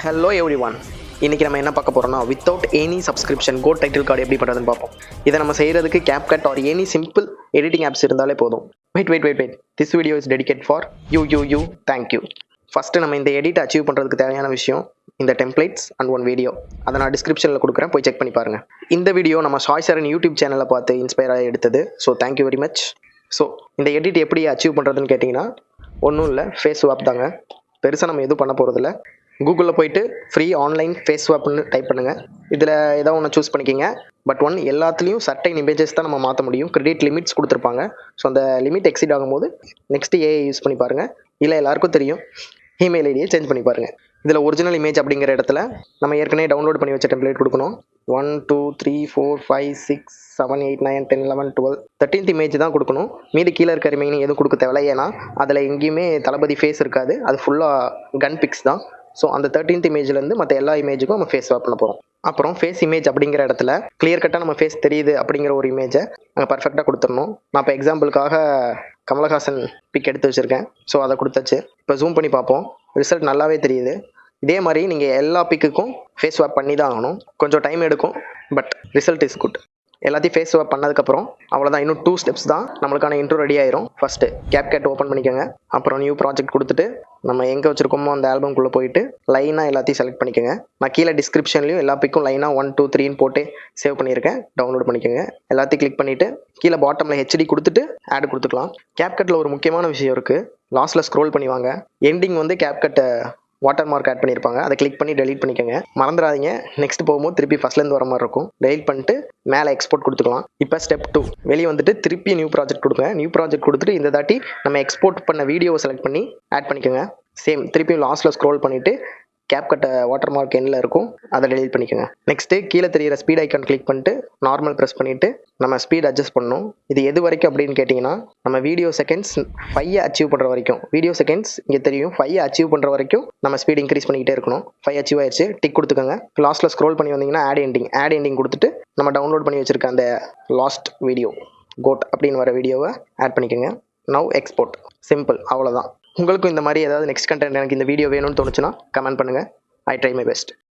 Hello every one, இன்றைக்கி நம்ம என்ன பார்க்க போகிறோம்னா without any subscription code title card எப்படி பண்ணுறதுன்னு பார்ப்போம். இதை நம்ம செய்கிறதுக்கு CapCut or any simple editing apps இருந்தாலே போதும். Wait this video is dedicate for you thank you. First நம்ம இந்த எடிட் அச்சீவ் பண்ணுறதுக்கு தேவையான விஷயம் இந்த டெம்ப்ளேட்ஸ் அண்ட் ஒன் வீடியோ. அதை நான் டிஸ்கிரிப்ஷனில் கொடுக்குறேன், போய் செக் பண்ணி பாருங்கள். இந்த வீடியோ நம்ம சாய் சரண் யூடியூப் சேனலை பார்த்து இன்ஸ்பயர் ஆகி எடுத்தது. So thank you very much. So இந்த எடிட் எப்படி அச்சீவ் பண்ணுறதுன்னு கேட்டிங்கன்னா ஒன்றும் இல்லை, ஃபேஸ் ஸ்வாப் தாங்க. பெருசாக நம்ம எதுவும் பண்ண போகிறதில்ல. கூகுளில் போயிட்டு ஃப்ரீ ஆன்லைன் ஃபேஸ் ஸ்வாப்னு டைப் பண்ணுங்கள். இதில் ஏதோ ஒன்று சூஸ் பண்ணிக்கிங்க. பட் எல்லாத்துலேயும் சர்டைன் இமேஜஸ் தான் நம்ம மாற்ற முடியும். கிரெடிட் லிமிட்ஸ் கொடுத்துருப்பாங்க. ஸோ அந்த லிமிட் எக்ஸிட் ஆகும்போது நெக்ஸ்ட்டு ஏஐ யூஸ் பண்ணி பாருங்கள். இல்லை எல்லாருக்கும் தெரியும், இமெயில் ஐடியை சேஞ்ச் பண்ணி பாருங்கள். இதில் ஒரிஜினல் இமேஜ் அப்படிங்கிற இடத்துல நம்ம ஏற்கனவே டவுன்லோட் பண்ணி வச்ச டெம்ப்ளேட் கொடுக்கணும். 1 2 3 4 5 6 7 8 9 10 11 12 13th இமேஜ் தான் கொடுக்கணும். மீதி கீழே இருக்க ரிமைனிங் எதுவும் கொடுக்க தேவையில்ல. ஏன்னா அதில் எங்கேயுமே தளபதி ஃபேஸ் இருக்காது. அது ஃபுல்லாக கன் பிக்ஸ் தான். ஸோ அந்த 13th இமேஜ்லேருந்து மற்ற எல்லா இமேஜுக்கும் நம்ம ஃபேஸ் ஸ்வாப் பண்ண போகிறோம். அப்புறம் ஃபேஸ் இமேஜ் அப்படிங்கிற இடத்துல கிளியர் கட்டாக நம்ம ஃபேஸ் தெரியுது அப்படிங்கிற ஒரு இமேஜை நாங்கள் பர்ஃபெக்டாக கொடுத்துடணும். நான் இப்போ எக்ஸாம்பிளுக்காக கமலஹாசன் பிக் எடுத்து வச்சுருக்கேன். ஸோ அதை கொடுத்தாச்சு. இப்போ ஜூம் பண்ணி பார்ப்போம். ரிசல்ட் நல்லாவே தெரியுது. இதே மாதிரி நீங்கள் எல்லா பிக்குக்கும் ஃபேஸ் ஸ்வாப் பண்ணி தான் ஆகணும். கொஞ்சம் டைம் எடுக்கும், பட் ரிசல்ட் இஸ் குட். எல்லாத்தையும் ஃபேஸ் ஸ்வாப் பண்ணதுக்கப்புறம் அவ்வளோதான். இன்னும் 2 ஸ்டெப்ஸ் தான், நம்மளுக்கான இன்ட்ரோ ரெடி ஆயிரும். ஃபஸ்ட்டு CapCut ஓப்பன் பண்ணிக்கோங்க. அப்புறம் நியூ ப்ராஜெக்ட் கொடுத்துட்டு நம்ம எங்கே வச்சுருக்கோமோ அந்த ஆல்பம்குள்ளே போயிட்டு லைனாக எல்லாத்தையும் செலக்ட் பண்ணிக்கோங்க. நான் கீழே டிஸ்கிரிப்ஷன்லையும் எல்லா பிக்கும் லைனாக 1 2 3ன்னு போட்டு சேவ் பண்ணியிருக்கேன். டவுன்லோட் பண்ணிக்கோங்க. எல்லாத்தையும் கிளிக் பண்ணிவிட்டு கீழே பாட்டமில் ஹெச்டி கொடுத்துட்டு ஆட் கொடுத்துக்கலாம். CapCutல ஒரு முக்கியமான விஷயம் இருக்குது. லாஸ்ட்டில் ஸ்க்ரோல் பண்ணி வாங்க. எண்டிங் வந்து CapCut வாட்டர் மார்க் ஆட் பண்ணியிருப்பாங்க. அதை கிளிக் பண்ணி டெலீட் பண்ணிக்கோங்க. மறந்துடாதீங்க. நெக்ஸ்ட் போகும்போது திருப்பி ஃபஸ்ட்லேருந்து வர மாதிரி இருக்கும். டெலீட் பண்ணிட்டு மேலே எக்ஸ்போர்ட் கொடுத்துக்கலாம். இப்போ ஸ்டெப் 2, வெளியே வந்துட்டு திருப்பி நியூ ப்ராஜெக்ட் கொடுங்க. நியூ ப்ராஜெக்ட் கொடுத்துட்டு இந்த தாட்டி நம்ம எக்ஸ்போர்ட் பண்ண வீடியோவை செலக்ட் பண்ணி ஆட் பண்ணிக்கோங்க. சேம் திருப்பி லாஸ்ட்டில் ஸ்க்ரோல் பண்ணிவிட்டு CapCut வாட்டர் மார்க் எண்ணில் இருக்கும், அதை டெலீட் பண்ணிக்கோங்க. நெக்ஸ்ட்டு கீழே தெரியிற ஸ்பீட் ஐக்கான் கிளிக் பண்ணிட்டு நார்மல் ப்ரெஸ் பண்ணிவிட்டு நம்ம ஸ்பீட் அட்ஜஸ்ட் பண்ணணும். இது எது வரைக்கும் அப்படின்னு கேட்டிங்கன்னா நம்ம வீடியோ செகண்ட்ஸ் 5 அச்சீவ் பண்ணுற வரைக்கும். வீடியோ செகண்ட்ஸ் இங்கே தெரியும். 5 அச்சீவ் பண்ணுற வரைக்கும் நம்ம ஸ்பீட் இன்க்ரீஸ் பண்ணிக்கிட்டே இருக்கணும். 5 அச்சீவ் ஆயிடுச்சு, டிக் கொடுத்துக்கோங்க. லாஸ்ட்டில் ஸ்க்ரோல் பண்ணி வந்தீங்கன்னா ஆட் எண்டிங் கொடுத்துட்டு நம்ம டவுன்லோட் பண்ணி வச்சுருக்க அந்த லாஸ்ட் வீடியோ கோட் அப்படின்னு வர வீடியோவை ஆட் பண்ணிக்கோங்க. Now export. சிம்பிள், அவ்வளோதான். உங்களுக்கும் இந்த மாதிரி ஏதாவது நெக்ஸ்ட் கண்டென்ட் எனக்கு இந்த வீடியோ வேணும்னு தோணுச்சுன்னா கமெண்ட் பண்ணுங்கள். I try my best.